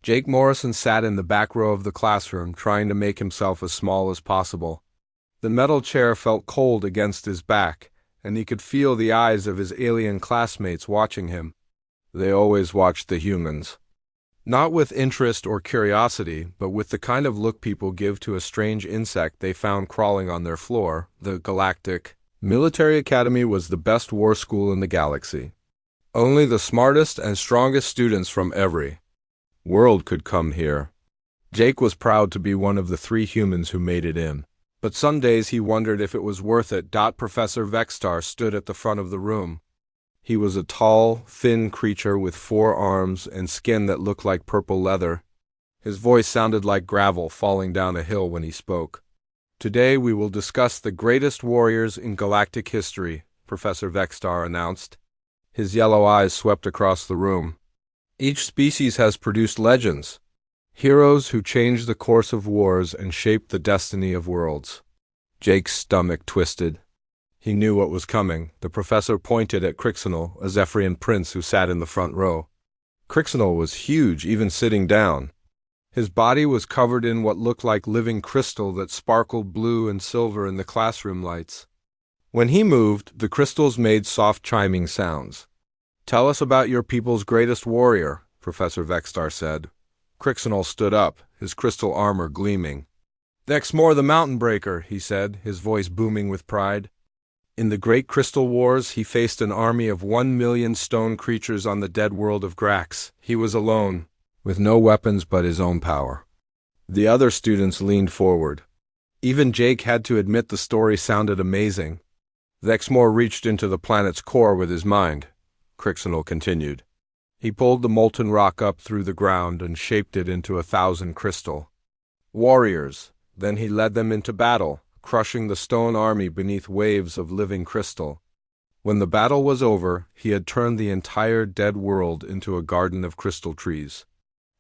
Jake Morrison sat in the back row of the classroom, trying to make himself as small as possible. The metal chair felt cold against his back, and he could feel the eyes of his alien classmates watching him. They always watched the humans. Not with interest or curiosity, but with the kind of look people give to a strange insect they found crawling on their floor. The Galactic Military Academy was the best war school in the galaxy. Only the smartest and strongest students from every world could come here. Jake was proud to be one of the 3 humans who made it in. But some days he wondered if it was worth it. Professor Vexstar stood at the front of the room. He was a tall, thin creature with 4 arms and skin that looked like purple leather. His voice sounded like gravel falling down a hill when he spoke. "Today we will discuss the greatest warriors in galactic history," Professor Vexstar announced. His yellow eyes swept across the room. "Each species has produced legends, heroes who changed the course of wars and shaped the destiny of worlds." Jake's stomach twisted. He knew what was coming. The professor pointed at Crixinal, a Zephyrian prince who sat in the front row. Crixinal was huge, even sitting down. His body was covered in what looked like living crystal that sparkled blue and silver in the classroom lights. When he moved, the crystals made soft chiming sounds. "Tell us about your people's greatest warrior," Professor Vexstar said. Crixinal stood up, his crystal armor gleaming. "Vexmore the Mountain Breaker," he said, his voice booming with pride. In the Great Crystal Wars, he faced an army of 1,000,000 stone creatures on the dead world of Grax. He was alone, with no weapons but his own power. The other students leaned forward. Even Jake had to admit the story sounded amazing. "Vexmore reached into the planet's core with his mind," Crixinal continued. "He pulled the molten rock up through the ground and shaped it into 1,000 crystal warriors. Then he led them into battle, crushing the stone army beneath waves of living crystal. When the battle was over, he had turned the entire dead world into a garden of crystal trees."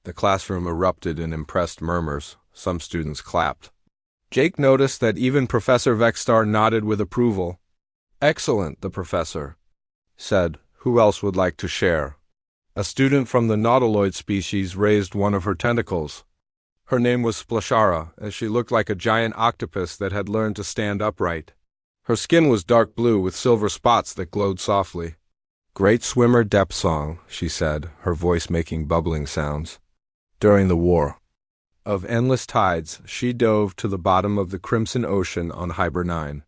The classroom erupted in impressed murmurs. Some students clapped. Jake noticed that even Professor Vexstar nodded with approval. "Excellent," the professor said. "Who else would like to share?" A student from the nautiloid species raised one of her tentacles. Her name was Splashara, and she looked like a giant octopus that had learned to stand upright. Her skin was dark blue with silver spots that glowed softly. "Great swimmer depth song," she said, her voice making bubbling sounds. During the war of endless tides, she dove to the bottom of the Crimson Ocean on Hyber 9.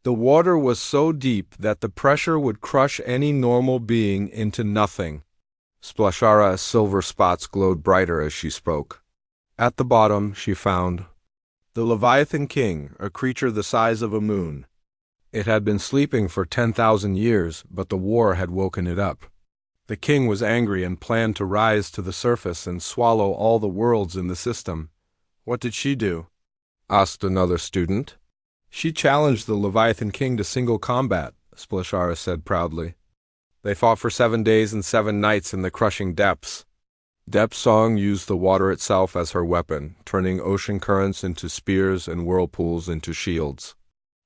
The water was so deep that the pressure would crush any normal being into nothing. Splashara's silver spots glowed brighter as she spoke. At the bottom, she found the Leviathan King, a creature the size of a moon. It had been sleeping for 10,000 years, but the war had woken it up. The king was angry and planned to rise to the surface and swallow all the worlds in the system. "What did she do?" asked another student. "She challenged the Leviathan King to single combat," Splashara said proudly. They fought for 7 days and 7 nights in the crushing depths. Depth Song used the water itself as her weapon, turning ocean currents into spears and whirlpools into shields.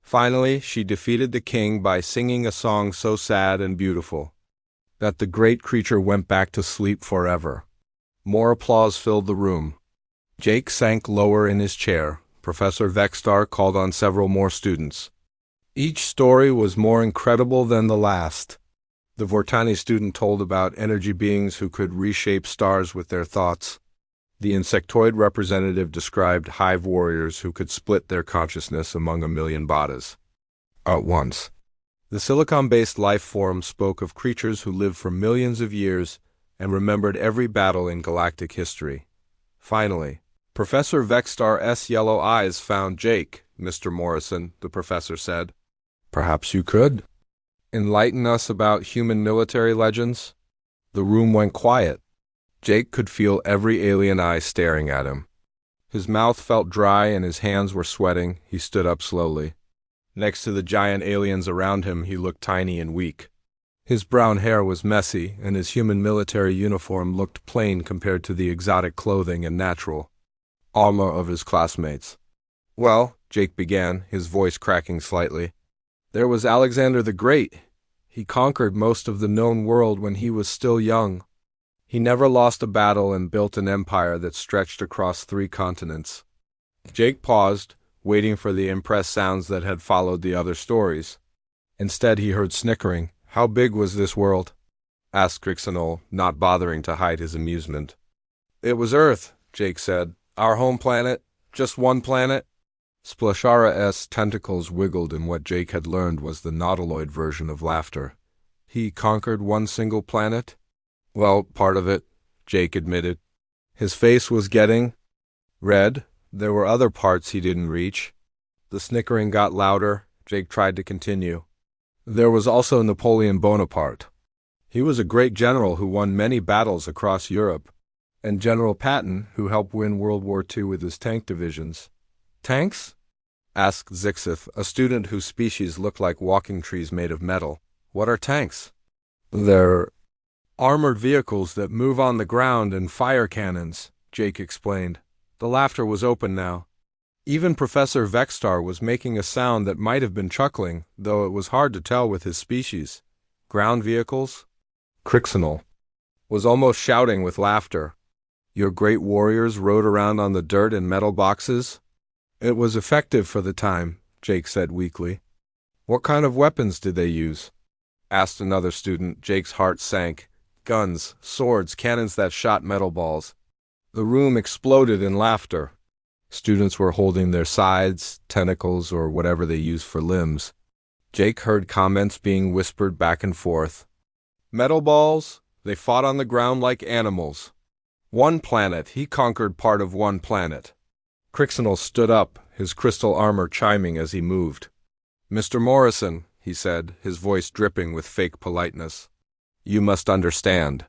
Finally, she defeated the king by singing a song so sad and beautiful that the great creature went back to sleep forever. More applause filled the room. Jake sank lower in his chair. Professor Vexstar called on several more students. Each story was more incredible than the last. The Vortani student told about energy beings who could reshape stars with their thoughts. The insectoid representative described hive warriors who could split their consciousness among 1,000,000 bodies at once. The silicon-based life form spoke of creatures who lived for millions of years and remembered every battle in galactic history. Finally, Professor Vexstar's yellow eyes found Jake. "Mr. Morrison," the professor said, "perhaps you could enlighten us about human military legends?" The room went quiet. Jake could feel every alien eye staring at him. His mouth felt dry and his hands were sweating. He stood up slowly. Next to the giant aliens around him, he looked tiny and weak. His brown hair was messy, and his human military uniform looked plain compared to the exotic clothing and natural armor of his classmates. "Well," Jake began, his voice cracking slightly, "there was Alexander the Great. He conquered most of the known world when he was still young. He never lost a battle and built an empire that stretched across 3 continents. Jake paused, waiting for the impressed sounds that had followed the other stories. Instead, he heard snickering. "How big was this world?" asked Crixinol, not bothering to hide his amusement. "It was Earth," Jake said. "Our home planet. Just one planet." Splashara's tentacles wiggled in what Jake had learned was the nautiloid version of laughter. He conquered one single planet? Well, part of it, Jake admitted. His face was getting red. There were other parts he didn't reach. The snickering got louder. Jake tried to continue. There was also Napoleon Bonaparte. He was a great general who won many battles across Europe. And General Patton, who helped win World War II with his tank divisions. "Tanks?" asked Zixith, a student whose species looked like walking trees made of metal. "What are tanks?" "They're armored vehicles that move on the ground and fire cannons," Jake explained. The laughter was open now. Even Professor Vexstar was making a sound that might have been chuckling, though it was hard to tell with his species. "Ground vehicles?" Crixinol was almost shouting with laughter. "Your great warriors rode around on the dirt in metal boxes?" "It was effective for the time," Jake said weakly. "What kind of weapons did they use?" asked another student. Jake's heart sank. "Guns, swords, cannons that shot metal balls." The room exploded in laughter. Students were holding their scythes, tentacles, or whatever they used for limbs. Jake heard comments being whispered back and forth. "Metal balls? They fought on the ground like animals. One planet, he conquered part of one planet." Crixinol stood up, his crystal armor chiming as he moved. "Mr. Morrison," he said, his voice dripping with fake politeness, "you must understand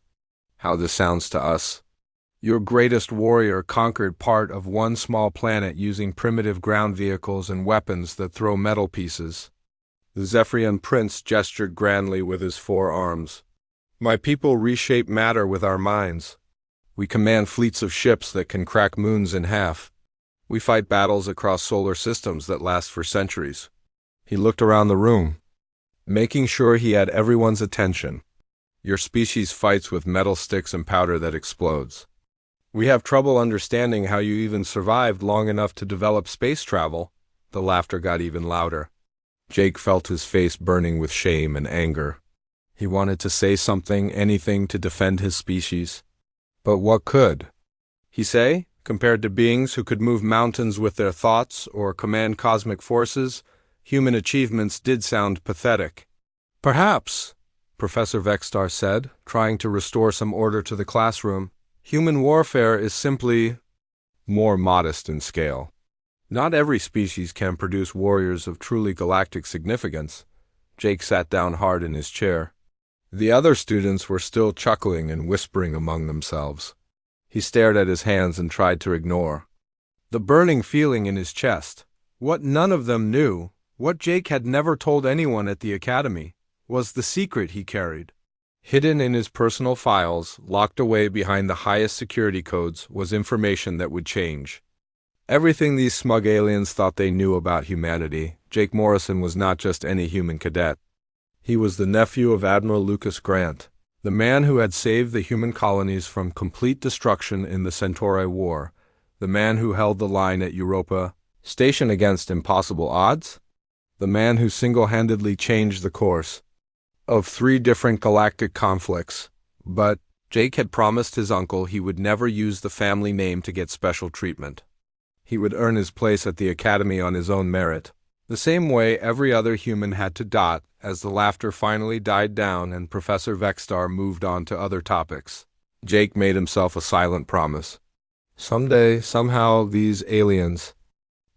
how this sounds to us. Your greatest warrior conquered part of one small planet using primitive ground vehicles and weapons that throw metal pieces." The Zephyrian prince gestured grandly with his 4 arms. "My people reshape matter with our minds. We command fleets of ships that can crack moons in half. We fight battles across solar systems that last for centuries." He looked around the room, making sure he had everyone's attention. "Your species fights with metal sticks and powder that explodes. We have trouble understanding how you even survived long enough to develop space travel." The laughter got even louder. Jake felt his face burning with shame and anger. He wanted to say something, anything to defend his species. But what could he say? Compared to beings who could move mountains with their thoughts or command cosmic forces, human achievements did sound pathetic. "Perhaps," Professor Vexstar said, trying to restore some order to the classroom, "human warfare is simply more modest in scale. Not every species can produce warriors of truly galactic significance." Jake sat down hard in his chair. The other students were still chuckling and whispering among themselves. He stared at his hands and tried to ignore the burning feeling in his chest. What none of them knew, what Jake had never told anyone at the academy, was the secret he carried. Hidden in his personal files, locked away behind the highest security codes, was information that would change everything these smug aliens thought they knew about humanity. Jake Morrison was not just any human cadet. He was the nephew of Admiral Lucas Grant, the man who had saved the human colonies from complete destruction in the Centauri War, the man who held the line at Europa Station against impossible odds, the man who single-handedly changed the course of 3 different galactic conflicts. But Jake had promised his uncle he would never use the family name to get special treatment. He would earn his place at the academy on his own merit, the same way every other human had to dot. As the laughter finally died down and Professor Vexstar moved on to other topics, Jake made himself a silent promise. Someday, somehow, these aliens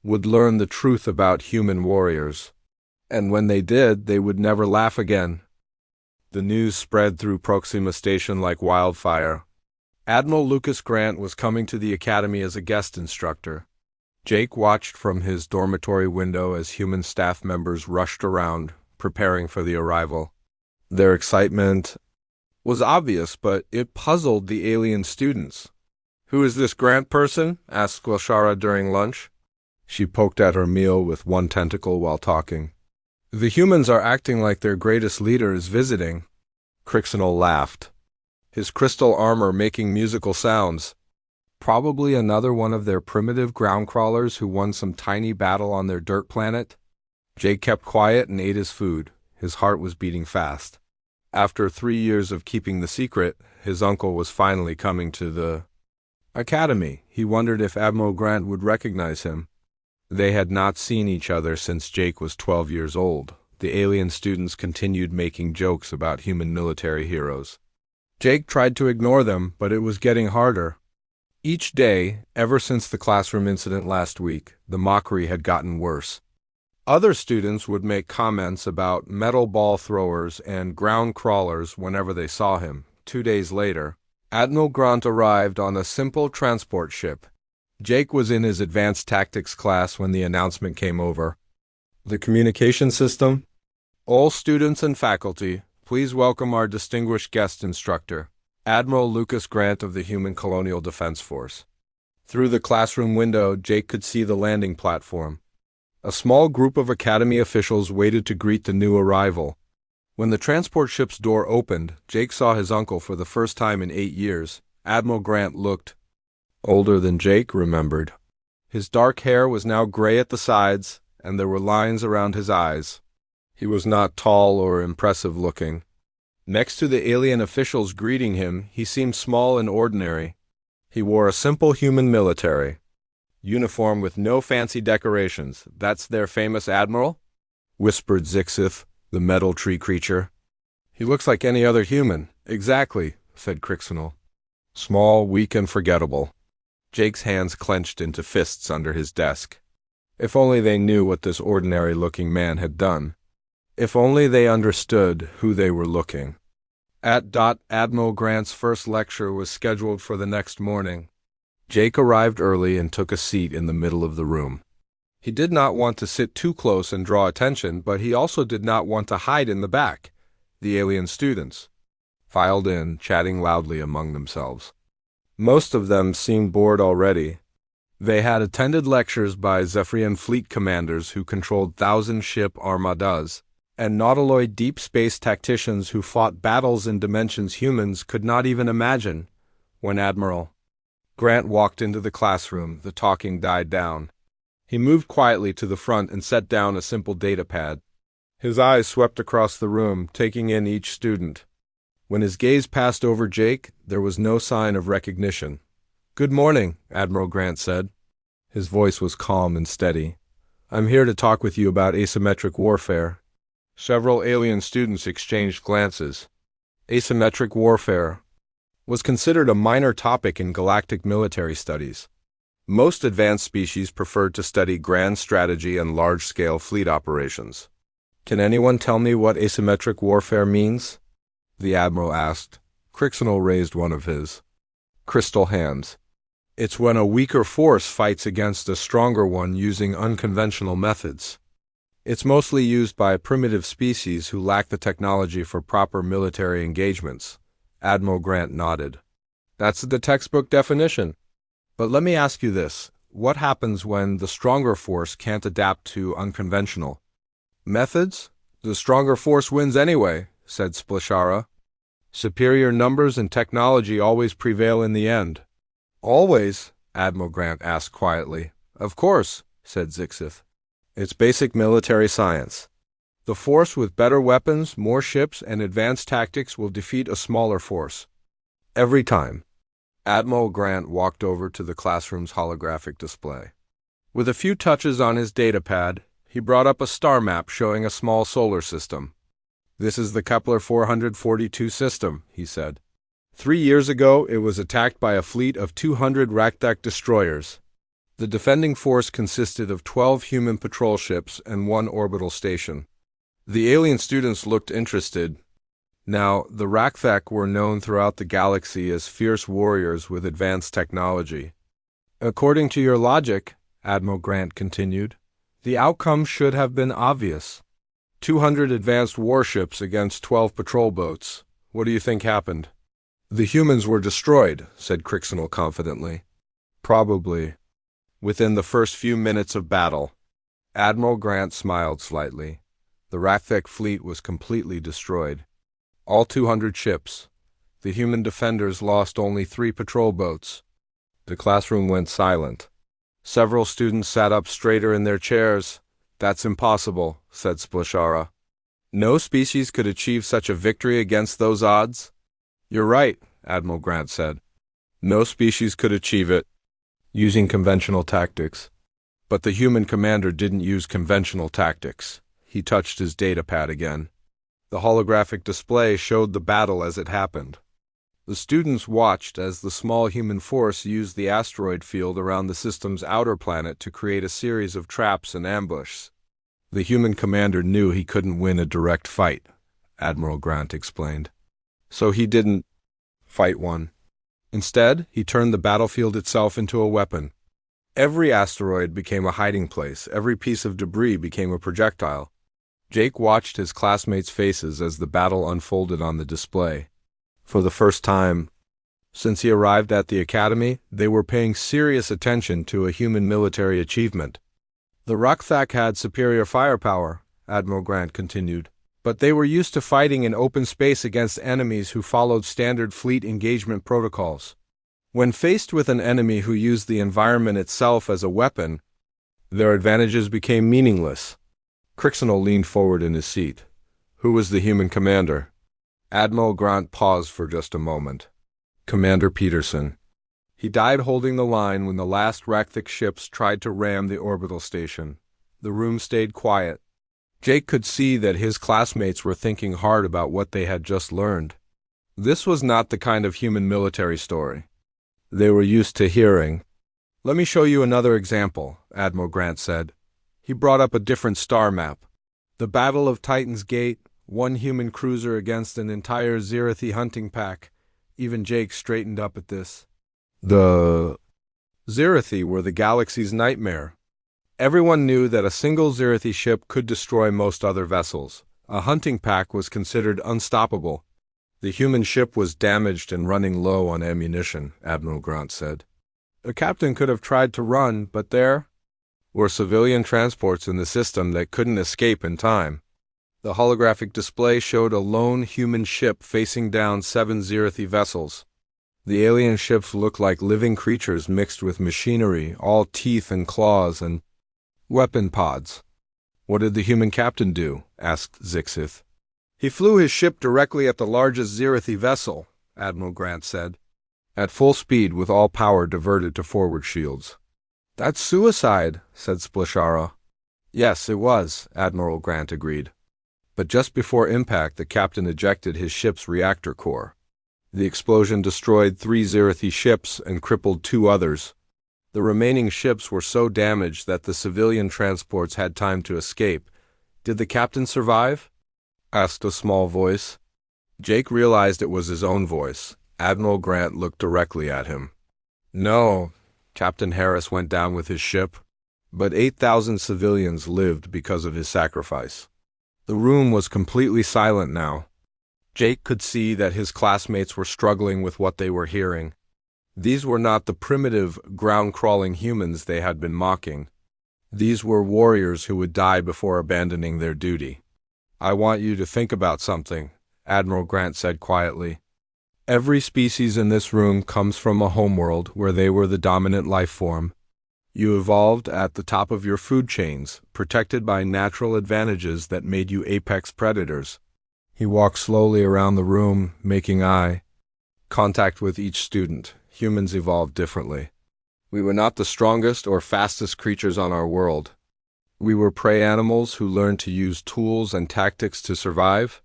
would learn the truth about human warriors. And when they did, they would never laugh again. The news spread through Proxima Station like wildfire. Admiral Lucas Grant was coming to the academy as a guest instructor. Jake watched from his dormitory window as human staff members rushed around, preparing for the arrival. Their excitement was obvious, but it puzzled the alien students. "Who is this Grant person?" asked Squelchara during lunch. She poked at her meal with one tentacle while talking. "The humans are acting like their greatest leader is visiting." Crixinol laughed. his crystal armor making musical sounds. Probably another one of their primitive ground crawlers who won some tiny battle on their dirt planet. Jake kept quiet and ate his food. His heart was beating fast. After 3 years of keeping the secret, his uncle was finally coming to the academy. He wondered if Admiral Grant would recognize him. They had not seen each other since Jake was 12 years old. The alien students continued making jokes about human military heroes. Jake tried to ignore them, but it was getting harder. Each day, ever since the classroom incident last week, the mockery had gotten worse. Other students would make comments about metal ball throwers and ground crawlers whenever they saw him. 2 days later, Admiral Grant arrived on a simple transport ship. Jake was in his advanced tactics class when the announcement came over. The communication system? All students and faculty, please welcome our distinguished guest instructor, Admiral Lucas Grant of the Human Colonial Defense Force. Through the classroom window, Jake could see the landing platform. A small group of Academy officials waited to greet the new arrival. When the transport ship's door opened, Jake saw his uncle for the first time in 8 years. Admiral Grant looked older than Jake remembered. His dark hair was now gray at the sides, and there were lines around his eyes. He was not tall or impressive looking. Next to the alien officials greeting him, he seemed small and ordinary. He wore a simple human military uniform with no fancy decorations. "That's their famous admiral?" whispered Zixith, the metal tree creature. "He looks like any other human." "Exactly," said Crixinal. "Small, weak, and forgettable." Jake's hands clenched into fists under his desk. If only they knew what this ordinary-looking man had done. If only they understood who they were looking. Admiral Grant's first lecture was scheduled for the next morning. Jake arrived early and took a seat in the middle of the room. He did not want to sit too close and draw attention, but he also did not want to hide in the back. The alien students filed in, chatting loudly among themselves. Most of them seemed bored already. They had attended lectures by Zephyrian fleet commanders who controlled 1,000-ship armadas, and Nautiloid deep space tacticians who fought battles in dimensions humans could not even imagine. When Admiral Grant walked into the classroom, the talking died down. He moved quietly to the front and set down a simple data pad. His eyes swept across the room, taking in each student. When his gaze passed over Jake, there was no sign of recognition. "Good morning," Admiral Grant said. His voice was calm and steady. "I'm here to talk with you about asymmetric warfare." Several alien students exchanged glances. Asymmetric warfare was considered a minor topic in galactic military studies. Most advanced species preferred to study grand strategy and large-scale fleet operations. "Can anyone tell me what asymmetric warfare means?" the Admiral asked. Crixinal raised one of his crystal hands. "It's when a weaker force fights against a stronger one using unconventional methods. It's mostly used by primitive species who lack the technology for proper military engagements." Admiral Grant nodded. "That's the textbook definition. But let me ask you this. What happens when the stronger force can't adapt to unconventional methods?" "The stronger force wins anyway," said Splashara. "Superior numbers and technology always prevail in the end." "Always?" Admiral Grant asked quietly. "Of course," said Zixith. "It's basic military science. The force with better weapons, more ships, and advanced tactics will defeat a smaller force. Every time." Admiral Grant walked over to the classroom's holographic display. With a few touches on his datapad, he brought up a star map showing a small solar system. "This is the Kepler 442 system," he said. 3 years ago, it was attacked by a fleet of 200 Rakdak destroyers. The defending force consisted of 12 human patrol ships and 1 orbital station. The alien students looked interested. Now, the Rakthak were known throughout the galaxy as fierce warriors with advanced technology. "According to your logic," Admiral Grant continued, "the outcome should have been obvious. 200 advanced warships against 12 patrol boats. What do you think happened?" "The humans were destroyed," said Crixinal confidently. "Probably within the first few minutes of battle." Admiral Grant smiled slightly. The Rakthak fleet was completely destroyed. All 200 ships. The human defenders lost only 3 patrol boats. The classroom went silent. Several students sat up straighter in their chairs. "That's impossible," said Splashara. "No species could achieve such a victory against those odds?" "You're right," Admiral Grant said. "No species could achieve it using conventional tactics." But the human commander didn't use conventional tactics. He touched his datapad again. The holographic display showed the battle as it happened. The students watched as the small human force used the asteroid field around the system's outer planet to create a series of traps and ambushes. The human commander knew he couldn't win a direct fight, Admiral Grant explained. So he didn't fight one. Instead, he turned the battlefield itself into a weapon. Every asteroid became a hiding place. Every piece of debris became a projectile. Jake watched his classmates' faces as the battle unfolded on the display. For the first time since he arrived at the academy, they were paying serious attention to a human military achievement. The Rakthak had superior firepower, Admiral Grant continued, but they were used to fighting in open space against enemies who followed standard fleet engagement protocols. When faced with an enemy who used the environment itself as a weapon, their advantages became meaningless. Crixenol leaned forward in his seat. "Who was the human commander?" Admiral Grant paused for just a moment. "Commander Peterson. He died holding the line when the last Rakthak ships tried to ram the orbital station." The room stayed quiet. Jake could see that his classmates were thinking hard about what they had just learned. This was not the kind of human military story they were used to hearing. "Let me show you another example," Admiral Grant said. He brought up a different star map. "The Battle of Titan's Gate, one human cruiser against an entire Zirathi hunting pack." Even Jake straightened up at this. The Zirathi were the galaxy's nightmare. Everyone knew that a single Zirathi ship could destroy most other vessels. A hunting pack was considered unstoppable. "The human ship was damaged and running low on ammunition," Admiral Grant said. "A captain could have tried to run, but there were civilian transports in the system that couldn't escape in time." The holographic display showed a lone human ship facing down 7 Zirathi vessels. The alien ships looked like living creatures mixed with machinery, all teeth and claws and weapon pods. "What did the human captain do?" asked Zixith. "He flew his ship directly at the largest Zirathi vessel," Admiral Grant said. "At full speed with all power diverted to forward shields." "That's suicide," said Splashara. "Yes, it was," Admiral Grant agreed. But just before impact, the captain ejected his ship's reactor core. The explosion destroyed 3 Zirathi ships and crippled 2 others. The remaining ships were so damaged that the civilian transports had time to escape. "Did the captain survive?" asked a small voice. Jake realized it was his own voice. Admiral Grant looked directly at him. "No, Captain Harris went down with his ship, but 8,000 civilians lived because of his sacrifice." The room was completely silent now. Jake could see that his classmates were struggling with what they were hearing. These were not the primitive, ground-crawling humans they had been mocking. These were warriors who would die before abandoning their duty. "I want you to think about something," Admiral Grant said quietly. "Every species in this room comes from a homeworld where they were the dominant life form. You evolved at the top of your food chains, protected by natural advantages that made you apex predators." He walked slowly around the room, making eye contact with each student. "Humans evolved differently. We were not the strongest or fastest creatures on our world. We were prey animals who learned to use tools and tactics to survive.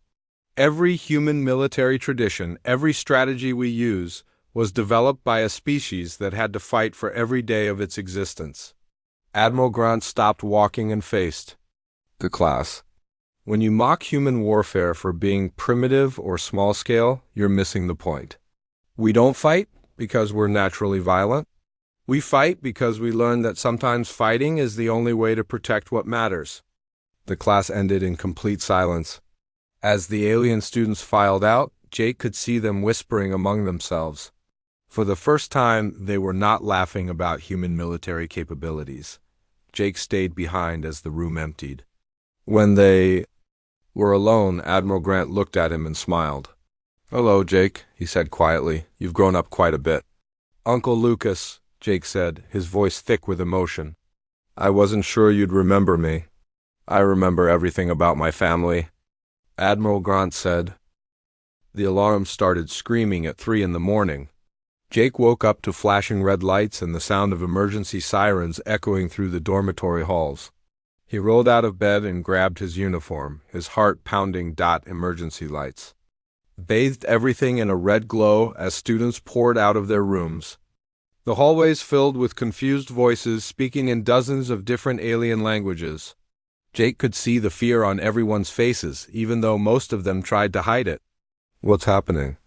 Every human military tradition, every strategy we use, was developed by a species that had to fight for every day of its existence." Admiral Grant stopped walking and faced the class. "When you mock human warfare for being primitive or small-scale, you're missing the point. We don't fight because we're naturally violent. We fight because we learned that sometimes fighting is the only way to protect what matters." The class ended in complete silence. As the alien students filed out, Jake could see them whispering among themselves. For the first time, they were not laughing about human military capabilities. Jake stayed behind as the room emptied. When they were alone, Admiral Grant looked at him and smiled. "Hello, Jake," he said quietly. "You've grown up quite a bit." "Uncle Lucas," Jake said, his voice thick with emotion. "I wasn't sure you'd remember me." "I remember everything about my family," Admiral Grant said. The alarm started screaming at 3 in the morning. Jake woke up to flashing red lights and the sound of emergency sirens echoing through the dormitory halls. He rolled out of bed and grabbed his uniform, his heart pounding. Emergency lights bathed everything in a red glow as students poured out of their rooms. The hallways filled with confused voices speaking in dozens of different alien languages. Jake could see the fear on everyone's faces, even though most of them tried to hide it. "What's happening?"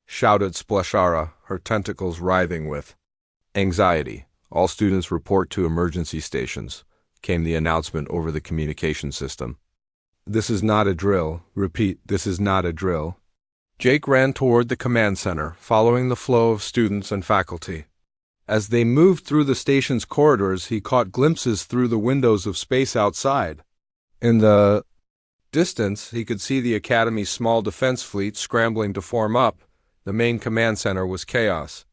shouted Splashara, her tentacles writhing with anxiety. "All students report to emergency stations," came the announcement over the communication system. "This is not a drill. Repeat, this is not a drill." Jake ran toward the command center, following the flow of students and faculty. As they moved through the station's corridors, he caught glimpses through the windows of space outside. In the distance, he could see the Academy's small defense fleet scrambling to form up. The main command center was chaos.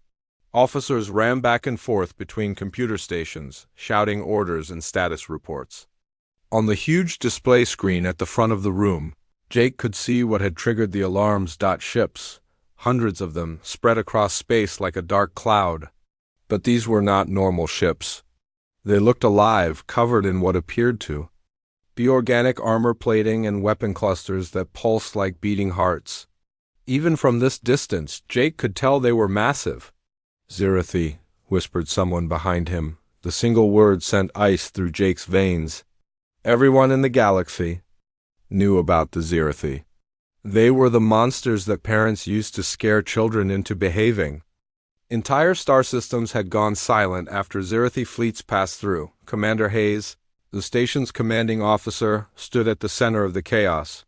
Officers ran back and forth between computer stations, shouting orders and status reports. On the huge display screen at the front of the room, Jake could see what had triggered the alarms. Ships, hundreds of them, spread across space like a dark cloud. But these were not normal ships. They looked alive, covered in what appeared to be organic armor plating and weapon clusters that pulsed like beating hearts. Even from this distance, Jake could tell they were massive. "Zirathi," whispered someone behind him. The single word sent ice through Jake's veins. Everyone in the galaxy knew about the Zirathi. They were the monsters that parents used to scare children into behaving. Entire star systems had gone silent after Zirathi fleets passed through. Commander Hayes, the station's commanding officer, stood at the center of the chaos.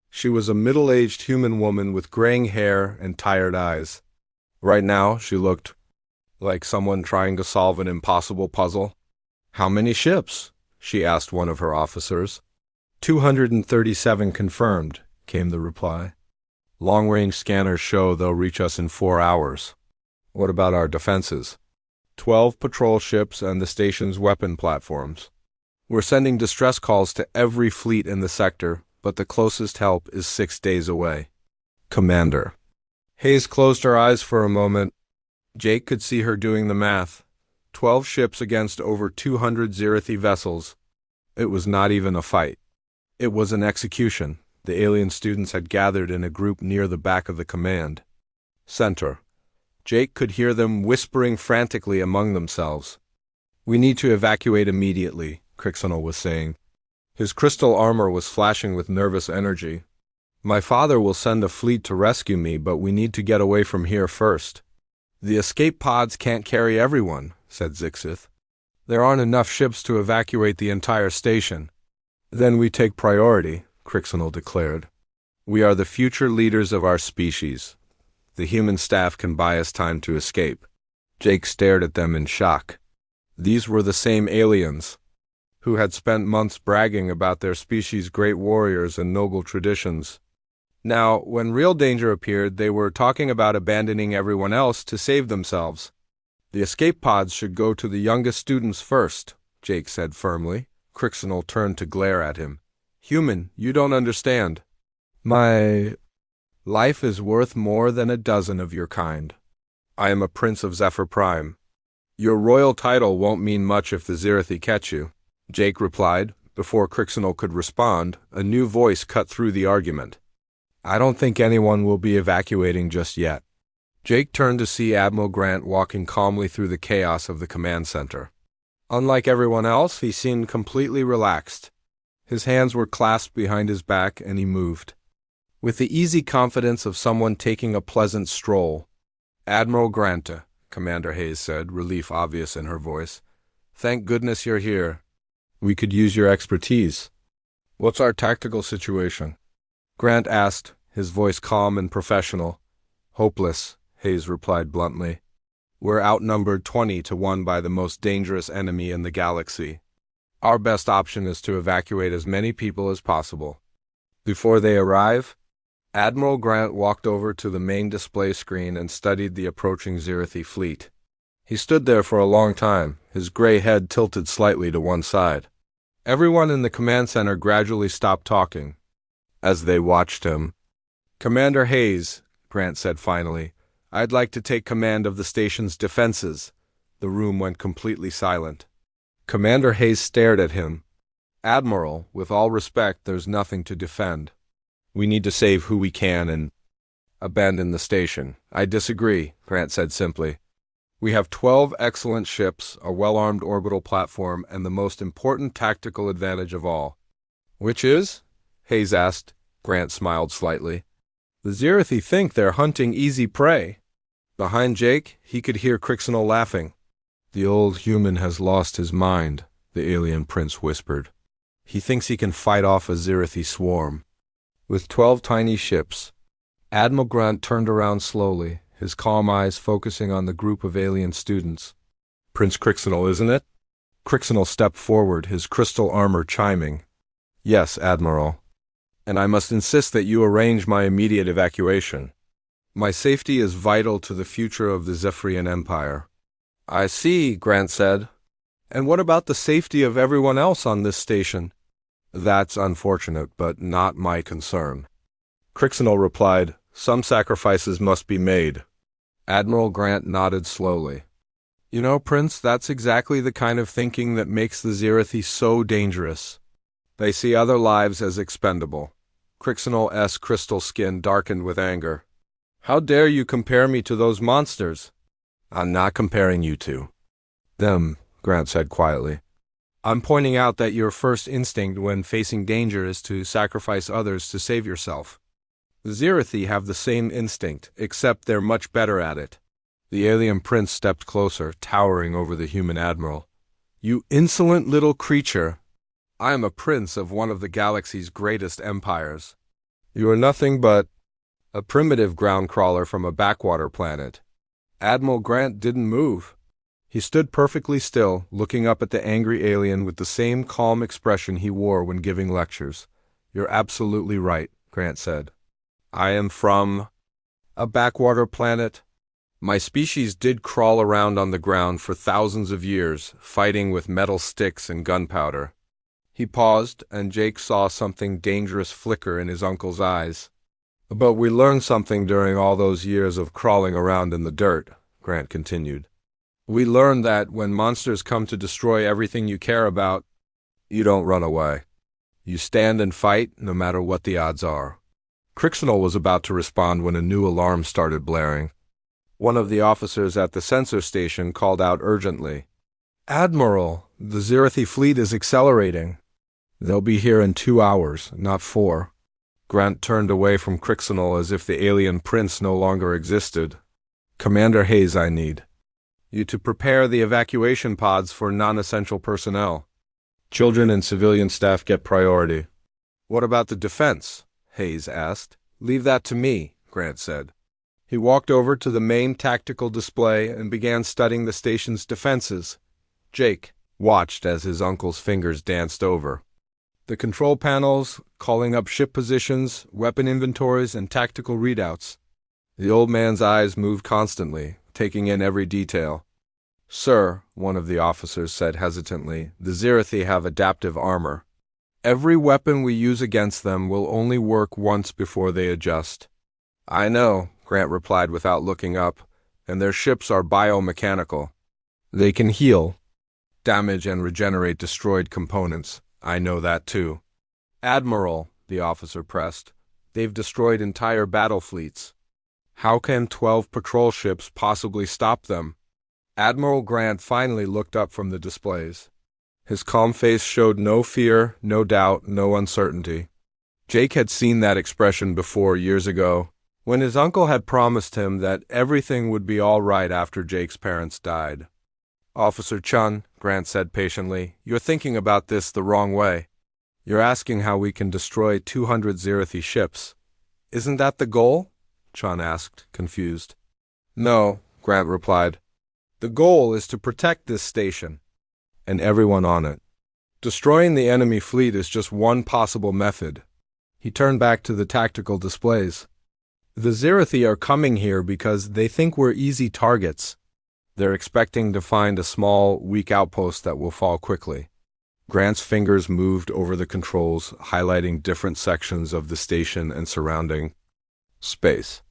She was a middle-aged human woman with graying hair and tired eyes. Right now, she looked like someone trying to solve an impossible puzzle. "How many ships?" she asked one of her officers. 237 confirmed, came the reply. "Long-range scanners show they'll reach us in 4 hours. What about our defenses?" 12 patrol ships and the station's weapon platforms. "We're sending distress calls to every fleet in the sector, but the closest help is 6 days away." "Commander." Hayes closed her eyes for a moment. Jake could see her doing the math. 12 ships against over 200 Zirathi vessels. It was not even a fight. It was an execution. The alien students had gathered in a group near the back of the command center. Jake could hear them whispering frantically among themselves. "We need to evacuate immediately," Crixonal was saying. His crystal armor was flashing with nervous energy. "My father will send a fleet to rescue me, but we need to get away from here first." "The escape pods can't carry everyone," said Zixith. "There aren't enough ships to evacuate the entire station." "Then we take priority," Crixonal declared. "We are the future leaders of our species. The human staff can buy us time to escape." Jake stared at them in shock. These were the same aliens who had spent months bragging about their species' great warriors and noble traditions. Now, when real danger appeared, they were talking about abandoning everyone else to save themselves. "The escape pods should go to the youngest students first," Jake said firmly. Crixonal turned to glare at him. "Human, you don't understand. My life is worth more than a dozen of your kind. I am a prince of Zephyr Prime. Your royal title won't mean much if the Zirathi catch you," Jake replied. Before Crixonal could respond, a new voice cut through the argument. "I don't think anyone will be evacuating just yet." Jake turned to see Admiral Grant walking calmly through the chaos of the command center. Unlike everyone else, he seemed completely relaxed. His hands were clasped behind his back, and he moved with the easy confidence of someone taking a pleasant stroll. "Admiral Grant," Commander Hayes said, relief obvious in her voice. "Thank goodness you're here. We could use your expertise." "What's our tactical situation?" Grant asked, his voice calm and professional. "Hopeless," Hayes replied bluntly. "We're outnumbered 20-1 by the most dangerous enemy in the galaxy. Our best option is to evacuate as many people as possible. Before they arrive, Admiral Grant walked over to the main display screen and studied the approaching Zirathi fleet. He stood there for a long time, his gray head tilted slightly to one side. Everyone in the command center gradually stopped talking as they watched him. "Commander Hayes," Grant said finally, "I'd like to take command of the station's defenses." The room went completely silent. Commander Hayes stared at him. "Admiral, with all respect, there's nothing to defend. We need to save who we can and abandon the station." "I disagree," Grant said simply. "We have 12 excellent ships, a well-armed orbital platform, and the most important tactical advantage of all." "Which is?" Hayes asked. Grant smiled slightly. "The Zirathi think they're hunting easy prey." Behind Jake, he could hear Crixinol laughing. "The old human has lost his mind," the alien prince whispered. "He thinks he can fight off a Zirathi swarm." With 12 tiny ships, Admiral Grant turned around slowly, his calm eyes focusing on the group of alien students. "Prince Crixinol, isn't it?" Crixinol stepped forward, his crystal armor chiming. "Yes, Admiral. And I must insist that you arrange my immediate evacuation. My safety is vital to the future of the Zephyrian Empire." "I see," Grant said. "And what about the safety of everyone else on this station?" "That's unfortunate, but not my concern." Crixinol replied, "Some sacrifices must be made." Admiral Grant nodded slowly. "You know, Prince, that's exactly the kind of thinking that makes the Zirathi so dangerous. They see other lives as expendable." Crixinol's crystal skin darkened with anger. "How dare you compare me to those monsters?" "I'm not comparing you to them," Grant said quietly. "I'm pointing out that your first instinct when facing danger is to sacrifice others to save yourself. The Zirathi have the same instinct, except they're much better at it." The alien prince stepped closer, towering over the human admiral. "You insolent little creature! I am a prince of one of the galaxy's greatest empires. You are nothing but a primitive ground crawler from a backwater planet." Admiral Grant didn't move. He stood perfectly still, looking up at the angry alien with the same calm expression he wore when giving lectures. "You're absolutely right," Grant said. "I am from a backwater planet. My species did crawl around on the ground for thousands of years, fighting with metal sticks and gunpowder." He paused, and Jake saw something dangerous flicker in his uncle's eyes. "But we learned something during all those years of crawling around in the dirt," Grant continued. "We learned that when monsters come to destroy everything you care about, you don't run away. You stand and fight, no matter what the odds are." Crixinol was about to respond when a new alarm started blaring. One of the officers at the sensor station called out urgently, "Admiral, the Zirathi fleet is accelerating. They'll be here in 2 hours, not 4. Grant turned away from Crixinol as if the alien prince no longer existed. "Commander Hayes, I need you to prepare the evacuation pods for non-essential personnel. Children and civilian staff get priority." "What about the defense?" Hayes asked. "Leave that to me," Grant said. He walked over to the main tactical display and began studying the station's defenses. Jake watched as his uncle's fingers danced over the control panels, calling up ship positions, weapon inventories, and tactical readouts. The old man's eyes moved constantly, taking in every detail. "Sir," one of the officers said hesitantly, "the Zirathi have adaptive armor. Every weapon we use against them will only work once before they adjust." "I know," Grant replied without looking up, "and their ships are biomechanical. They can heal, damage, and regenerate destroyed components. I know that too." "Admiral," the officer pressed, "they've destroyed entire battle fleets. How can 12 patrol ships possibly stop them?" Admiral Grant finally looked up from the displays. His calm face showed no fear, no doubt, no uncertainty. Jake had seen that expression before years ago, when his uncle had promised him that everything would be all right after Jake's parents died. "Officer Chun," Grant said patiently, "you're thinking about this the wrong way. You're asking how we can destroy 200 Zirathi ships. Isn't that the goal?" Chun asked, confused. "No," Grant replied. "The goal is to protect this station and everyone on it. Destroying the enemy fleet is just one possible method." He turned back to the tactical displays. The Zirathi are coming here because they think we're easy targets. They're expecting to find a small, weak outpost that will fall quickly. Grant's fingers moved over the controls, highlighting different sections of the station and surrounding space.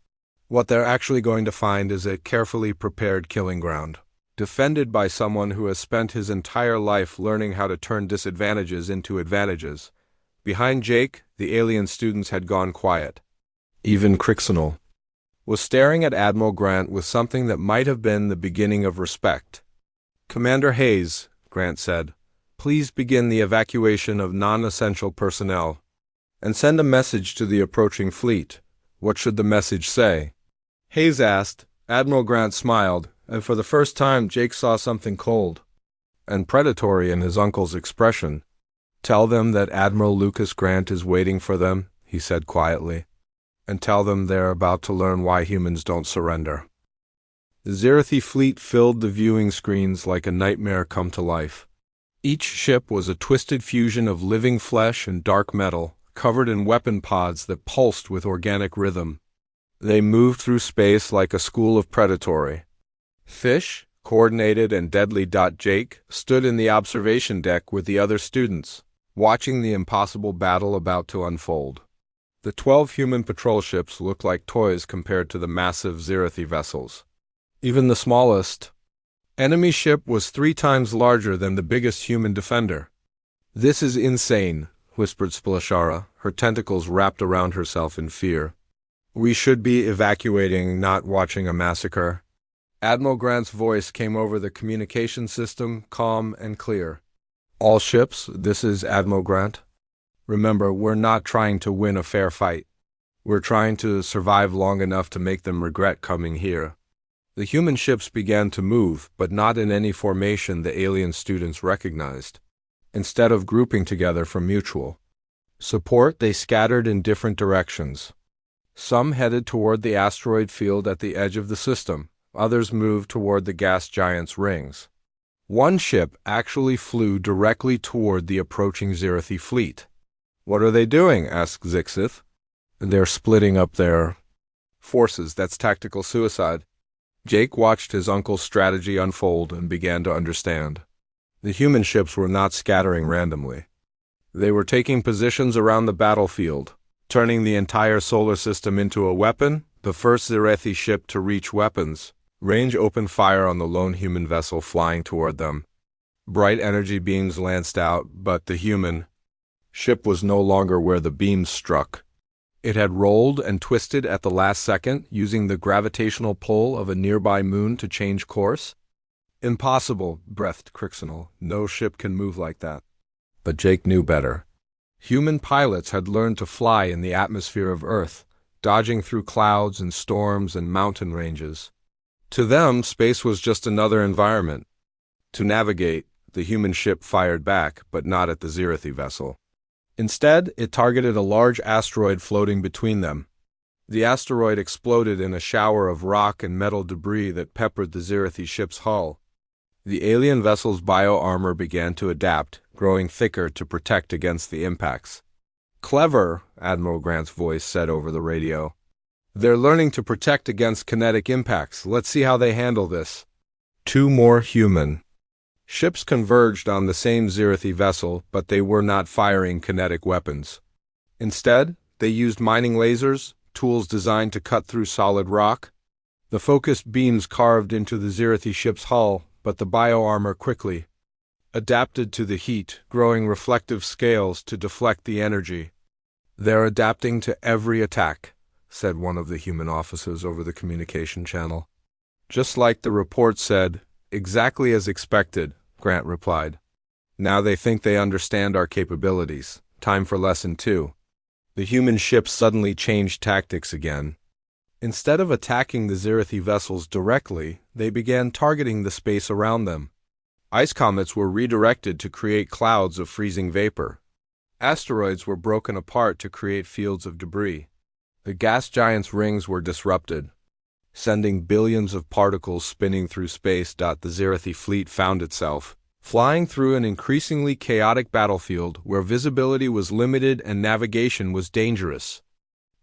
What they're actually going to find is a carefully prepared killing ground, defended by someone who has spent his entire life learning how to turn disadvantages into advantages. Behind Jake, the alien students had gone quiet. Even Crixenal was staring at Admiral Grant with something that might have been the beginning of respect. "Commander Hayes," Grant said, "please begin the evacuation of non-essential personnel, and send a message to the approaching fleet." What should the message say? Hayes asked. Admiral Grant smiled, and for the first time Jake saw something cold and predatory in his uncle's expression. "Tell them that Admiral Lucas Grant is waiting for them," he said quietly, "and tell them they're about to learn why humans don't surrender." The Zirathi fleet filled the viewing screens like a nightmare come to life. Each ship was a twisted fusion of living flesh and dark metal, covered in weapon pods that pulsed with organic rhythm. They moved through space like a school of predatory fish, coordinated and deadly. Jake stood in the observation deck with the other students, watching the impossible battle about to unfold. The 12 human patrol ships looked like toys compared to the massive Zirathi vessels. Even the smallest enemy ship was 3 times larger than the biggest human defender. "This is insane," whispered Splashara, her tentacles wrapped around herself in fear. "We should be evacuating, not watching a massacre." Admiral Grant's voice came over the communication system, calm and clear. "All ships, this is Admiral Grant. Remember, we're not trying to win a fair fight. We're trying to survive long enough to make them regret coming here." The human ships began to move, but not in any formation the alien students recognized. Instead of grouping together for mutual support, they scattered in different directions. Some headed toward the asteroid field at the edge of the system. Others moved toward the gas giant's rings. One ship actually flew directly toward the approaching Zirathi fleet. "What are they doing?" asked Zixith. "They're splitting up their forces. That's tactical suicide." Jake watched his uncle's strategy unfold and began to understand. The human ships were not scattering randomly. They were taking positions around the battlefield, turning the entire solar system into a weapon. The first Zirathi ship to reach weapons range opened fire on the lone human vessel flying toward them. Bright energy beams lanced out, but the human ship was no longer where the beams struck. It had rolled and twisted at the last second, using the gravitational pull of a nearby moon to change course. "Impossible," breathed Crixenal. "No ship can move like that." But Jake knew better. Human pilots had learned to fly in the atmosphere of Earth, dodging through clouds and storms and mountain ranges. To them, space was just another environment to navigate. The human ship fired back, but not at the Zirathi vessel. Instead, it targeted a large asteroid floating between them. The asteroid exploded in a shower of rock and metal debris that peppered the Zirathi ship's hull. The alien vessel's bio-armor began to adapt, growing thicker to protect against the impacts. "Clever," Admiral Grant's voice said over the radio. "They're learning to protect against kinetic impacts. Let's see how they handle this." 2 more human ships converged on the same Zirathi vessel, but they were not firing kinetic weapons. Instead, they used mining lasers, tools designed to cut through solid rock. The focused beams carved into the Zirathi ship's hull, but the bio-armor quickly adapted to the heat, growing reflective scales to deflect the energy. "They're adapting to every attack," said one of the human officers over the communication channel. "Just like the report said, exactly as expected," Grant replied. "Now they think they understand our capabilities. Time for lesson 2. The human ships suddenly changed tactics again. Instead of attacking the Zirathi vessels directly, they began targeting the space around them. Ice comets were redirected to create clouds of freezing vapor. Asteroids were broken apart to create fields of debris. The gas giant's rings were disrupted, sending billions of particles spinning through space. The Zirathi fleet found itself flying through an increasingly chaotic battlefield where visibility was limited and navigation was dangerous.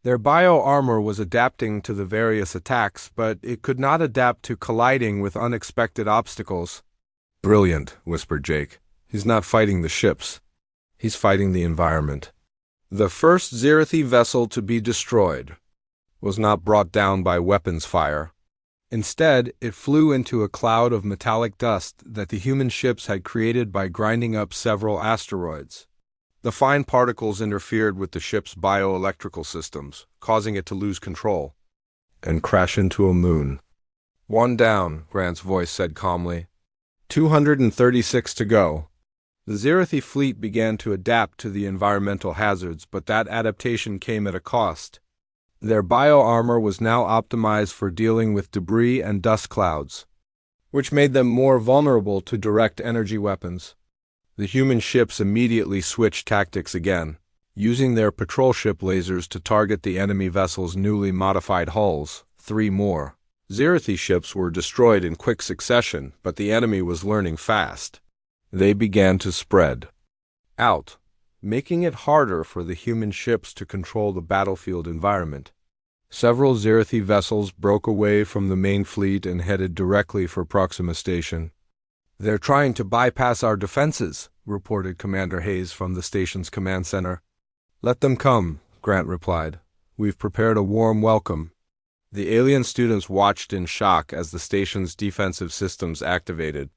Their bio-armor was adapting to the various attacks, but it could not adapt to colliding with unexpected obstacles. "Brilliant," whispered Jake. "He's not fighting the ships. He's fighting the environment." The first Zirathi vessel to be destroyed was not brought down by weapons fire. Instead, it flew into a cloud of metallic dust that the human ships had created by grinding up several asteroids. The fine particles interfered with the ship's bioelectrical systems, causing it to lose control and crash into a moon. "One down," Grant's voice said calmly. 236 to go. The Zirathi fleet began to adapt to the environmental hazards, but that adaptation came at a cost. Their bio-armor was now optimized for dealing with debris and dust clouds, which made them more vulnerable to direct energy weapons. The human ships immediately switched tactics again, using their patrol ship lasers to target the enemy vessel's newly modified hulls. 3 more Zirathi ships were destroyed in quick succession, but the enemy was learning fast. They began to spread out, making it harder for the human ships to control the battlefield environment. Several Zirathi vessels broke away from the main fleet and headed directly for Proxima Station. "They're trying to bypass our defenses," reported Commander Hayes from the station's command center. "Let them come," Grant replied. "We've prepared a warm welcome." The alien students watched in shock as the station's defensive systems activated.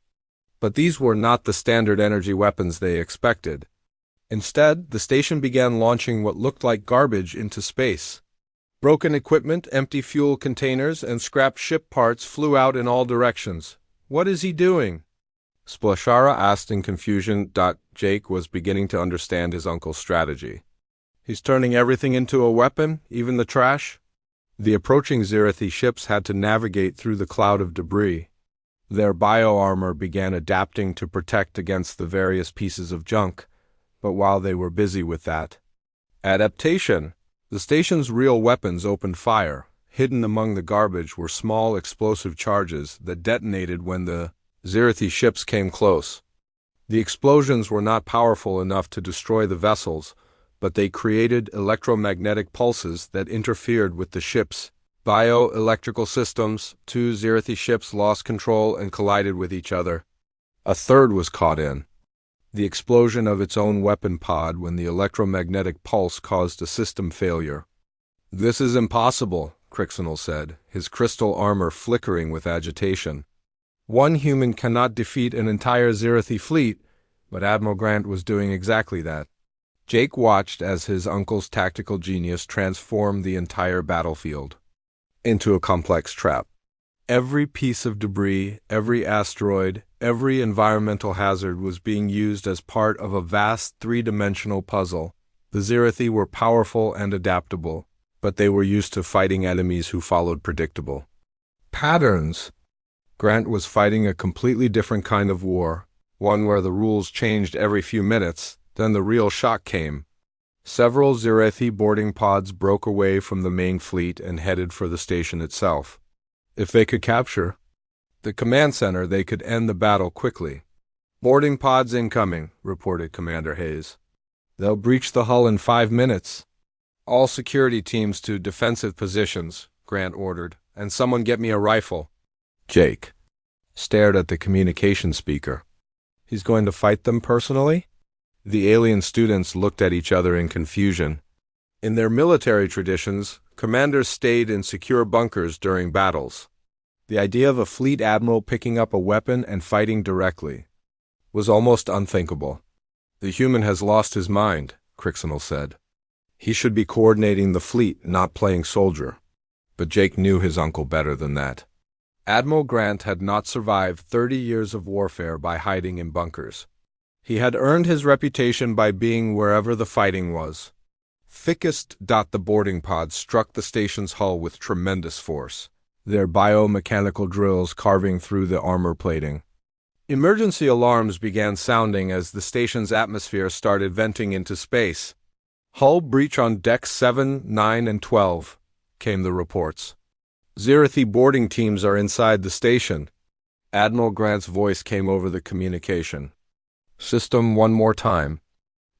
But these were not the standard energy weapons they expected. Instead, the station began launching what looked like garbage into space. Broken equipment, empty fuel containers, and scrap ship parts flew out in all directions. "What is he doing?" Splashara asked in confusion. Jake was beginning to understand his uncle's strategy. "He's turning everything into a weapon, even the trash?" The approaching Zirathi ships had to navigate through the cloud of debris. Their bio-armor began adapting to protect against the various pieces of junk, but while they were busy with that adaptation, the station's real weapons opened fire. Hidden among the garbage were small explosive charges that detonated when the Zirathi ships came close. The explosions were not powerful enough to destroy the vessels, but they created electromagnetic pulses that interfered with the ship's bioelectrical systems. 2 Zirathi ships lost control and collided with each other. A third was caught in the explosion of its own weapon pod when the electromagnetic pulse caused a system failure. "This is impossible," Crixinal said, his crystal armor flickering with agitation. "One human cannot defeat an entire Zirathi fleet," but Admiral Grant was doing exactly that. Jake watched as his uncle's tactical genius transformed the entire battlefield into a complex trap. Every piece of debris, every asteroid, every environmental hazard was being used as part of a vast three-dimensional puzzle. The Zirathi were powerful and adaptable, but they were used to fighting enemies who followed predictable patterns. Grant was fighting a completely different kind of war, one where the rules changed every few minutes. Then the real shock came. Several Zirathi boarding pods broke away from the main fleet and headed for the station itself. If they could capture the command center, they could end the battle quickly. "Boarding pods incoming," reported Commander Hayes. "They'll breach the hull in 5 minutes." "All security teams to defensive positions," Grant ordered, "and someone get me a rifle." Jake stared at the communication speaker. "He's going to fight them personally?" The alien students looked at each other in confusion. In their military traditions, commanders stayed in secure bunkers during battles. The idea of a fleet admiral picking up a weapon and fighting directly was almost unthinkable. "The human has lost his mind," Crixinal said. "He should be coordinating the fleet, not playing soldier." But Jake knew his uncle better than that. Admiral Grant had not survived 30 years of warfare by hiding in bunkers. He had earned his reputation by being wherever the fighting was. Thickest. The boarding pods struck the station's hull with tremendous force, their biomechanical drills carving through the armor plating. Emergency alarms began sounding as the station's atmosphere started venting into space. "Hull breach on decks 7, 9, and 12, came the reports. "Zirathi boarding teams are inside the station." Admiral Grant's voice came over the communication. System one more time.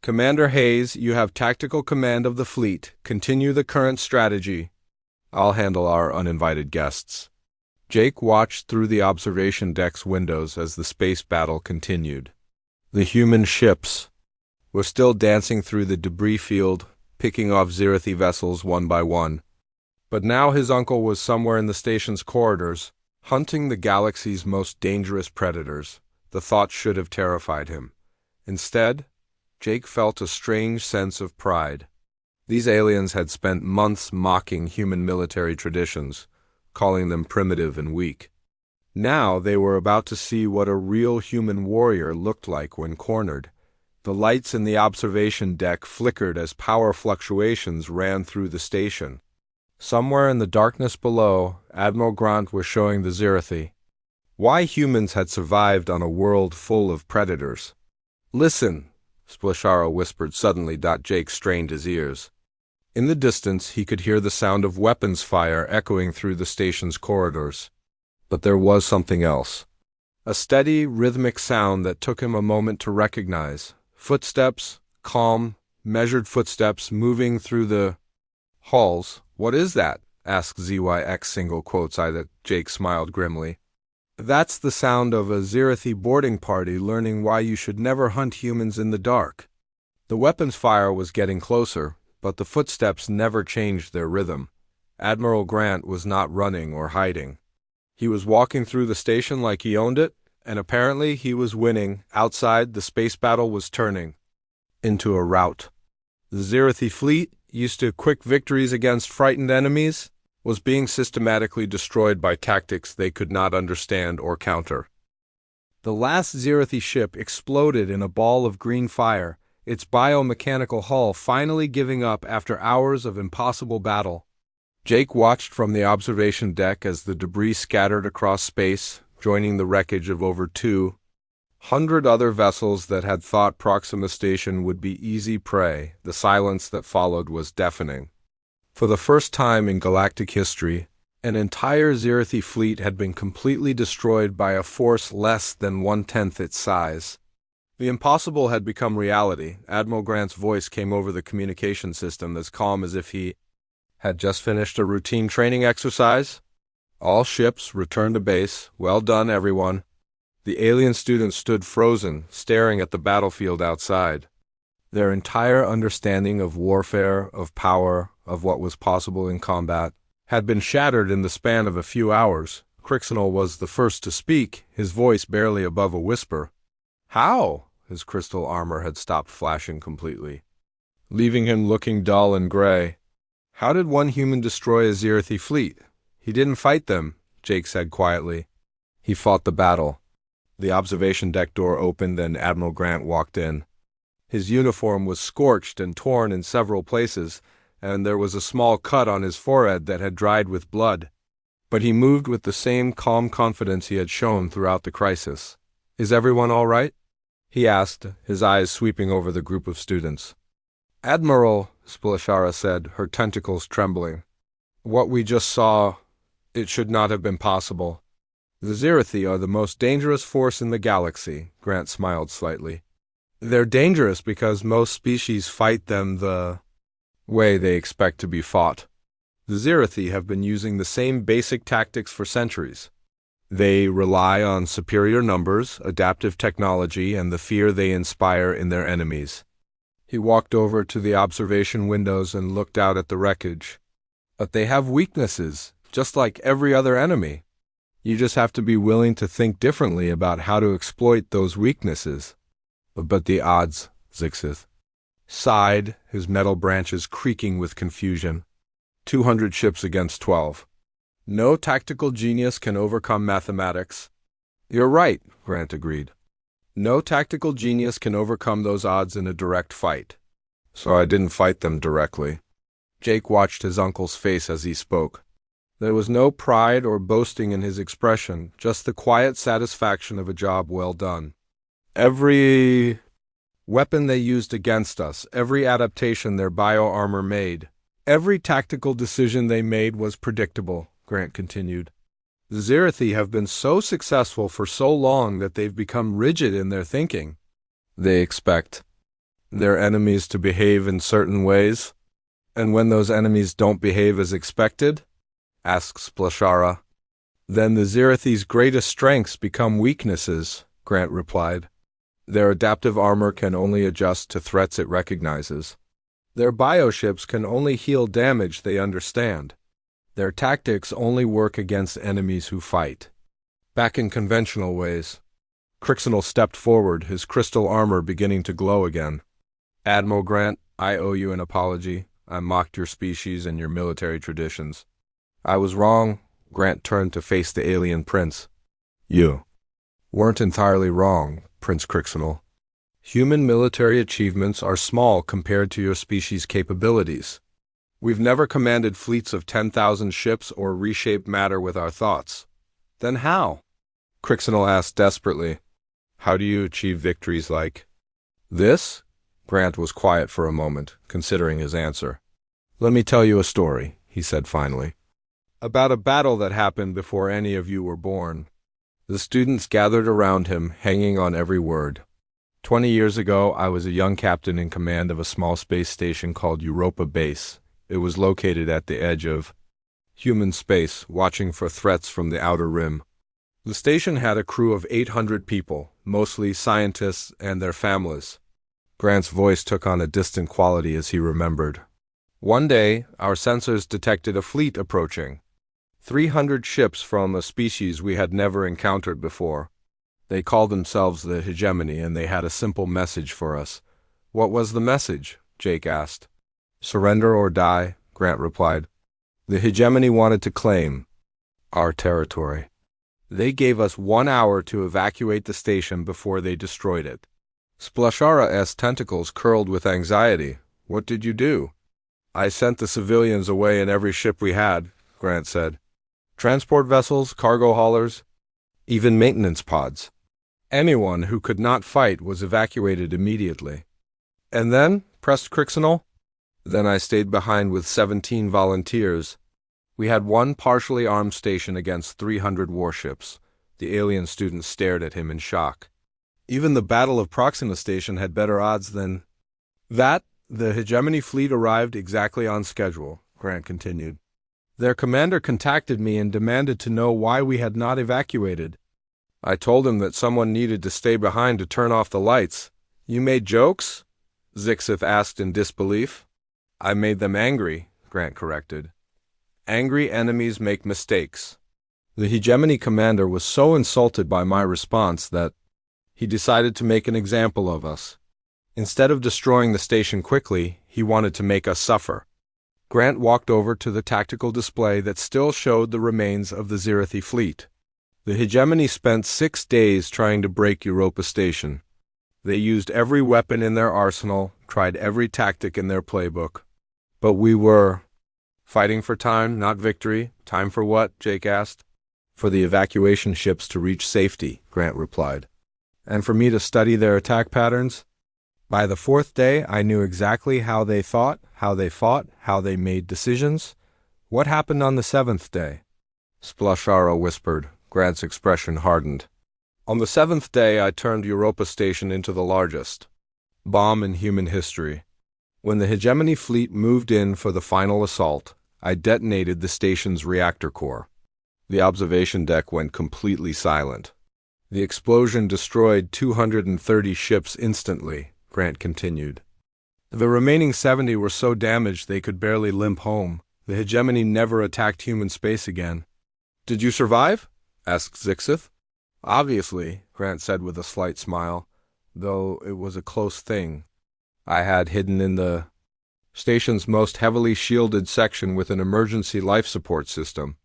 Commander Hayes, you have tactical command of the fleet. Continue the current strategy. I'll handle our uninvited guests. Jake watched through the observation deck's windows as the space battle continued. The human ships were still dancing through the debris field, picking off Zirathi vessels one by one. But now his uncle was somewhere in the station's corridors, hunting the galaxy's most dangerous predators. The thought should have terrified him. Instead, Jake felt a strange sense of pride. These aliens had spent months mocking human military traditions, calling them primitive and weak. Now they were about to see what a real human warrior looked like when cornered. The lights in the observation deck flickered as power fluctuations ran through the station. Somewhere in the darkness below, Admiral Grant was showing the Zirathi why humans had survived on a world full of predators. "Listen," Splashara whispered suddenly. Jake strained his ears. In the distance, he could hear the sound of weapons fire echoing through the station's corridors. But there was something else. A steady, rhythmic sound that took him a moment to recognize. Footsteps, calm, measured footsteps moving through the halls. "What is that?" asked ZYX single quotes I that Jake smiled grimly. "That's the sound of a Zirathi boarding party learning why you should never hunt humans in the dark." The weapons fire was getting closer, but the footsteps never changed their rhythm. Admiral Grant was not running or hiding. He was walking through the station like he owned it, and apparently he was winning. Outside, the space battle was turning into a rout. The Zirathi fleet, used to quick victories against frightened enemies, was being systematically destroyed by tactics they could not understand or counter. The last Zirathi ship exploded in a ball of green fire, its biomechanical hull finally giving up after hours of impossible battle. Jake watched from the observation deck as the debris scattered across space, joining the wreckage of over 200 other vessels that had thought Proxima Station would be easy prey. The silence that followed was deafening. For the first time in galactic history, an entire Zirathi fleet had been completely destroyed by a force less than 1/10 its size. The impossible had become reality. Admiral Grant's voice came over the communication system as calm as if he had just finished a routine training exercise. "All ships, return to base. Well done, everyone." The alien students stood frozen, staring at the battlefield outside. Their entire understanding of warfare, of power, of what was possible in combat, had been shattered in the span of a few hours. Crixinal was the first to speak, his voice barely above a whisper. "How?" His crystal armor had stopped flashing completely, leaving him looking dull and gray. "How did one human destroy a Zirathi fleet?" "He didn't fight them," Jake said quietly. "He fought the battle." The observation deck door opened and Admiral Grant walked in. His uniform was scorched and torn in several places, and there was a small cut on his forehead that had dried with blood. But he moved with the same calm confidence he had shown throughout the crisis. "Is everyone all right?" he asked, his eyes sweeping over the group of students. "Admiral," Splashara said, her tentacles trembling. "What we just saw, it should not have been possible." "The Zirathi are the most dangerous force in the galaxy," Grant smiled slightly. "They're dangerous because most species fight them the way they expect to be fought. The Zirathi have been using the same basic tactics for centuries. They rely on superior numbers, adaptive technology, and the fear they inspire in their enemies." He walked over to the observation windows and looked out at the wreckage. "But they have weaknesses, just like every other enemy. You just have to be willing to think differently about how to exploit those weaknesses." "But the odds," Zixith sighed, his metal branches creaking with confusion. 200 ships against 12. "No tactical genius can overcome mathematics." "You're right," Grant agreed. "No tactical genius can overcome those odds in a direct fight." "So I didn't fight them directly." Jake watched his uncle's face as he spoke. There was no pride or boasting in his expression, just the quiet satisfaction of a job well done. "Every weapon they used against us, every adaptation their bio-armor made, every tactical decision they made was predictable," Grant continued. The Zirathi have been so successful for so long that they've become rigid in their thinking. They expect their enemies to behave in certain ways. And when those enemies don't behave as expected, asks Splashara, then the Zirathi's greatest strengths become weaknesses, Grant replied. Their adaptive armor can only adjust to threats it recognizes. Their bioships can only heal damage they understand. Their tactics only work against enemies who fight. Back in conventional ways. Crixinal stepped forward, his crystal armor beginning to glow again. Admiral Grant, I owe you an apology. I mocked your species and your military traditions. I was wrong. Grant turned to face the alien prince. You weren't entirely wrong, Prince Crixinal. Human military achievements are small compared to your species' capabilities. We've never commanded fleets of 10,000 ships or reshaped matter with our thoughts. Then how? Crixinal asked desperately. How do you achieve victories like this? Grant was quiet for a moment, considering his answer. Let me tell you a story, he said finally. About a battle that happened before any of you were born. The students gathered around him, hanging on every word. 20 years ago, I was a young captain in command of a small space station called Europa Base. It was located at the edge of human space, watching for threats from the outer rim. The station had a crew of 800 people, mostly scientists and their families. Grant's voice took on a distant quality as he remembered. One day, our sensors detected a fleet approaching. 300 ships from a species we had never encountered before. They called themselves the Hegemony, and they had a simple message for us. What was the message? Jake asked. Surrender or die, Grant replied. The Hegemony wanted to claim our territory. They gave us 1 hour to evacuate the station before they destroyed it. Splashara's tentacles curled with anxiety. What did you do? I sent the civilians away in every ship we had, Grant said. Transport vessels, cargo haulers, even maintenance pods. Anyone who could not fight was evacuated immediately. And then, pressed Crixinal? Then I stayed behind with 17 volunteers. We had one partially armed station against 300 warships. The alien student stared at him in shock. Even the Battle of Proxima Station had better odds than that. The Hegemony fleet arrived exactly on schedule, Grant continued. Their commander contacted me and demanded to know why we had not evacuated. I told him that someone needed to stay behind to turn off the lights. You made jokes? Zixith asked in disbelief. I made them angry, Grant corrected. Angry enemies make mistakes. The Hegemony commander was so insulted by my response that he decided to make an example of us. Instead of destroying the station quickly, he wanted to make us suffer. Grant walked over to the tactical display that still showed the remains of the Zirathi fleet. The Hegemony spent 6 days trying to break Europa Station. They used every weapon in their arsenal, tried every tactic in their playbook. But we were fighting for time, not victory. Time for what? Jake asked. For the evacuation ships to reach safety, Grant replied. And for me to study their attack patterns? By the 4th day, I knew exactly how they thought, how they fought, how they made decisions. What happened on the 7th day? Splashara whispered. Grant's expression hardened. On the 7th day, I turned Europa Station into the largest bomb in human history. When the Hegemony fleet moved in for the final assault, I detonated the station's reactor core. The observation deck went completely silent. The explosion destroyed 230 ships instantly, Grant continued. The remaining 70 were so damaged they could barely limp home. The Hegemony never attacked human space again. Did you survive? Asked Zixith. Obviously, Grant said with a slight smile, though it was a close thing. I had hidden in the station's most heavily shielded section with an emergency life support system.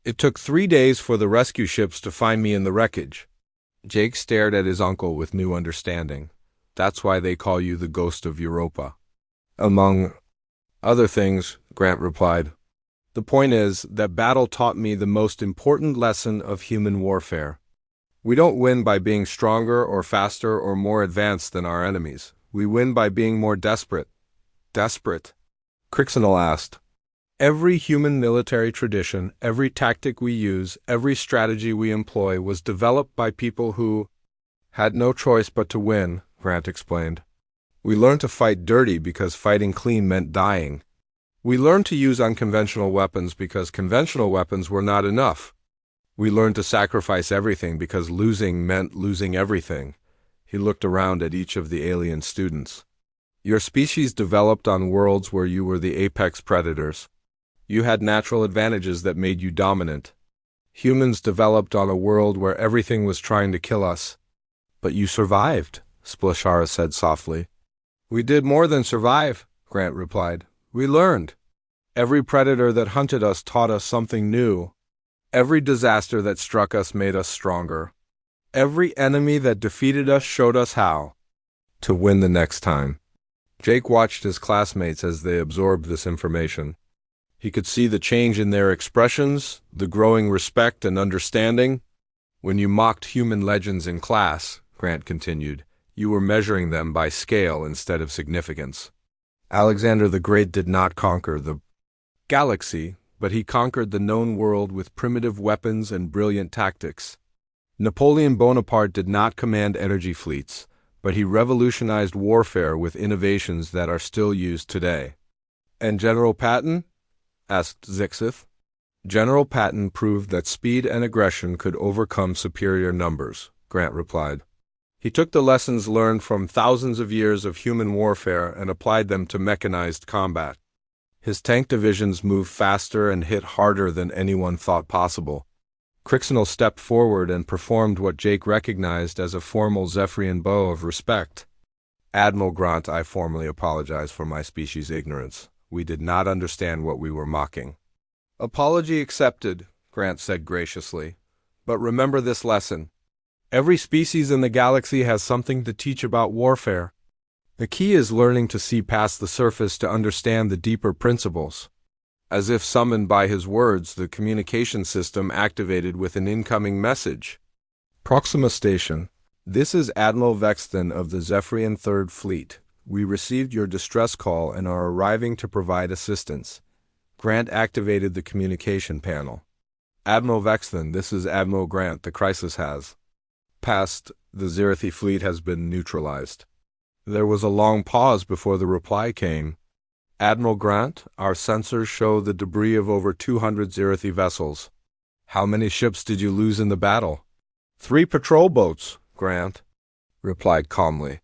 It took 3 days for the rescue ships to find me in the wreckage. Jake stared at his uncle with new understanding. That's why they call you the Ghost of Europa. Among other things, Grant replied. The point is that battle taught me the most important lesson of human warfare. We don't win by being stronger or faster or more advanced than our enemies. We win by being more desperate. Desperate? Crixinal asked. Every human military tradition, every tactic we use, every strategy we employ was developed by people who had no choice but to win, Grant explained. We learned to fight dirty because fighting clean meant dying. We learned to use unconventional weapons because conventional weapons were not enough. We learned to sacrifice everything because losing meant losing everything. He looked around at each of the alien students. Your species developed on worlds where you were the apex predators. You had natural advantages that made you dominant. Humans developed on a world where everything was trying to kill us. But you survived, Splashara said softly. We did more than survive, Grant replied. We learned. Every predator that hunted us taught us something new. Every disaster that struck us made us stronger. Every enemy that defeated us showed us how to win the next time. Jake watched his classmates as they absorbed this information. He could see the change in their expressions, the growing respect and understanding. When you mocked human legends in class, Grant continued, you were measuring them by scale instead of significance. Alexander the Great did not conquer the galaxy, but he conquered the known world with primitive weapons and brilliant tactics. Napoleon Bonaparte did not command energy fleets, but he revolutionized warfare with innovations that are still used today. And General Patton? Asked Zixith. General Patton proved that speed and aggression could overcome superior numbers, Grant replied. He took the lessons learned from thousands of years of human warfare and applied them to mechanized combat. His tank divisions moved faster and hit harder than anyone thought possible. Crixnell stepped forward and performed what Jake recognized as a formal Zephyrian bow of respect. Admiral Grant, I formally apologize for my species' ignorance. We did not understand what we were mocking. Apology accepted, Grant said graciously. But remember this lesson. Every species in the galaxy has something to teach about warfare. The key is learning to see past the surface to understand the deeper principles. As if summoned by his words, the communication system activated with an incoming message. Proxima Station. This is Admiral Vexton of the Zephyrian Third Fleet. We received your distress call and are arriving to provide assistance. Grant activated the communication panel. Admiral Vexton, this is Admiral Grant. The crisis has passed. The Zerathi fleet has been neutralized. There was a long pause before the reply came. Admiral Grant, our sensors show the debris of over 200 Zerathi vessels. How many ships did you lose in the battle? 3 patrol boats, Grant replied calmly.